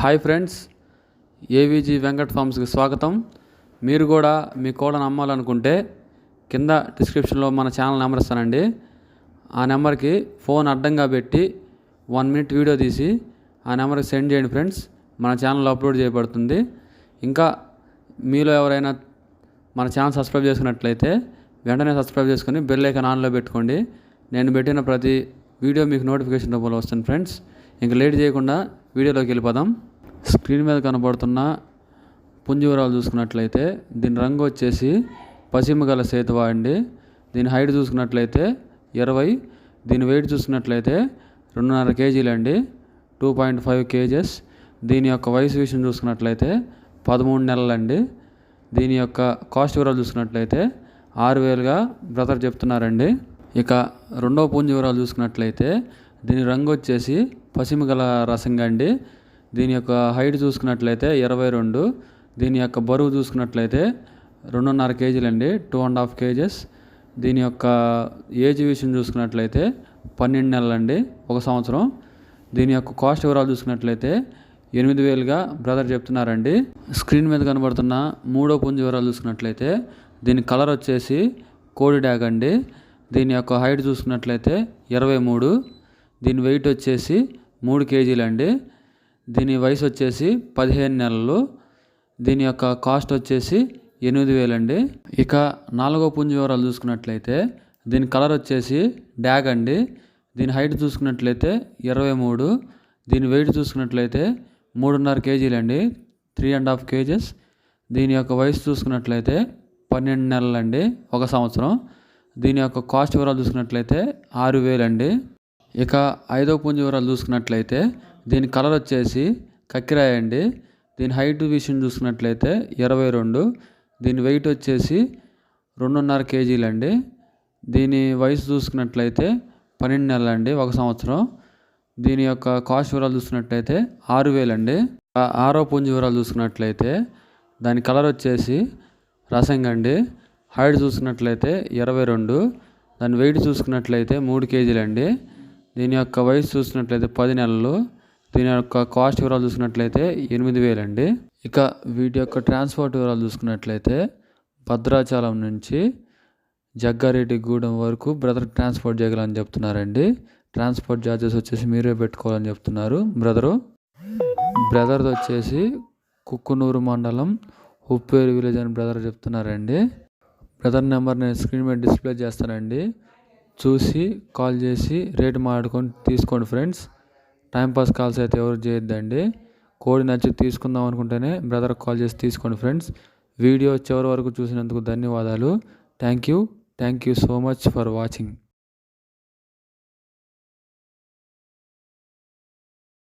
Hi friends, AVG Venkat ఫార్మ్స్కి స్వాగతం. మీరు కూడా మీ కోళ్ళను అమ్మాలనుకుంటే కింద డిస్క్రిప్షన్లో మన ఛానల్ నెంబర్ ఇస్తానండి. ఆ నెంబర్కి ఫోన్ అడ్డంగా పెట్టి 1 మినిట్ వీడియో తీసి ఆ నెంబర్కి సెండ్ చేయండి ఫ్రెండ్స్. మన ఛానల్లో అప్లోడ్ చేయబడుతుంది. ఇంకా మీలో ఎవరైనా మన ఛానల్ సబ్స్క్రైబ్ చేసుకున్నట్లయితే వెంటనే సబ్స్క్రైబ్ చేసుకొని బెల్ ఐకాన్ ఆన్లో పెట్టుకోండి. నేను పెట్టిన ప్రతి వీడియో మీకు నోటిఫికేషన్ రూపంలో వస్తుంది ఫ్రెండ్స్. ఇంకా లేట్ చేయకుండా వీడియోలోకి వెళ్ళిపోదాం. స్క్రీన్ మీద కనబడుతున్న పుంజు వివరాలు చూసుకున్నట్లయితే దీని రంగు వచ్చేసి పశ్చిమ గల సేతువా అండి. దీని హైట్ చూసుకున్నట్లయితే 20, దీని వెయిట్ చూసుకున్నట్లయితే 2.5 kg అండి, 2.5 kgs. దీని యొక్క వయసు విషయం చూసుకున్నట్లయితే 13 నెలలండి. దీని యొక్క కాస్ట్ వివరాలు చూసుకున్నట్లయితే 6,000గా బ్రదర్ చెప్తున్నారండి. ఇక రెండవ పుంజు వివరాలు చూసుకున్నట్లయితే దీని రంగు వచ్చేసి పశ్చిమ గల రసంగా అండి. దీని యొక్క హైట్ చూసుకున్నట్లయితే 22, దీని యొక్క బరువు చూసుకున్నట్లయితే 2.5 kg అండి, 2.5 kgs. దీని యొక్క ఏజ్ విషయం చూసుకున్నట్లయితే 12 నెలలండి, 1 సంవత్సరం. దీని యొక్క కాస్ట్ వివరాలు చూసుకున్నట్లయితే 8,000గా బ్రదర్ చెప్తున్నారండి. స్క్రీన్ మీద కనబడుతున్న మూడో పుంజు వివరాలు చూసుకున్నట్లయితే దీని కలర్ వచ్చేసి కోడి డాగ్ అండి. దీని యొక్క హైట్ చూసుకున్నట్లయితే 23, దీని వెయిట్ వచ్చేసి 3 kg అండి. దీని వయసు వచ్చేసి 15 నెలలు. దీని యొక్క కాస్ట్ వచ్చేసి 8,000 అండి. ఇక నాలుగో పుంజు వివరాలు చూసుకున్నట్లయితే దీని కలర్ వచ్చేసి డాగ్ అండి. దీని హైట్ చూసుకున్నట్లయితే 23, దీని వెయిట్ చూసుకున్నట్లయితే 3.5 kg అండి, 3.5 kgs. దీని యొక్క వయసు చూసుకున్నట్లయితే 12 నెలలండి, 1 సంవత్సరం. దీని యొక్క కాస్ట్ వివరాలు చూసుకున్నట్లయితే 6,000 అండి. ఇక ఐదో పుంజు వివరాలు చూసుకున్నట్లయితే దీని కలర్ వచ్చేసి కక్కిరాయ అండి. దీని హైట్ విషయం చూసుకున్నట్లయితే 22, దీని వెయిట్ వచ్చేసి 2.5 kg అండి. దీని వయసు చూసుకున్నట్లయితే 12 నెలలండి, 1 సంవత్సరం. దీని యొక్క కాస్ట్ వివరాలు చూసుకున్నట్లయితే 6,000 అండి. ఆరో పుంజు వివరాలు చూసుకున్నట్లయితే దాని కలర్ వచ్చేసి రసంగా అండి. హైట్ చూసుకున్నట్లయితే 22, దాని వెయిట్ చూసుకున్నట్లయితే 3 kg అండి. దీని యొక్క వయసు చూసుకున్నట్లయితే 10 నెలలు. దీని యొక్క కాస్ట్ వివరాలు చూసుకున్నట్లయితే 8,000 అండి. ఇక వీటి యొక్క ట్రాన్స్పోర్ట్ వివరాలు చూసుకున్నట్లయితే భద్రాచలం నుంచి జగ్గారెడ్డిగూడెం వరకు బ్రదర్ ట్రాన్స్పోర్ట్ చేయగలని చెప్తున్నారండి. ట్రాన్స్పోర్ట్ ఛార్జెస్ వచ్చేసి మీరే పెట్టుకోవాలని చెప్తున్నారు బ్రదర్ది వచ్చేసి కుక్కునూరు మండలం ఉప్పేరు విలేజ్ అని బ్రదర్ చెప్తున్నారండి. బ్రదర్ నెంబర్ నేను స్క్రీన్ మీద డిస్ప్లే చేస్తానండి. చూసి కాల్ చేసి రేటు మాట్లాడుకొని తీసుకోండి ఫ్రెండ్స్. టైంపాస్ కాల్స్ అయితే ఎవరు చేయొద్దండి. కోడి నచ్చి తీసుకుందాం అనుకుంటేనే బ్రదర్కి కాల్ చేసి తీసుకోండి ఫ్రెండ్స్. వీడియో చివరి వరకు చూసినందుకు ధన్యవాదాలు. Thank you so much for watching.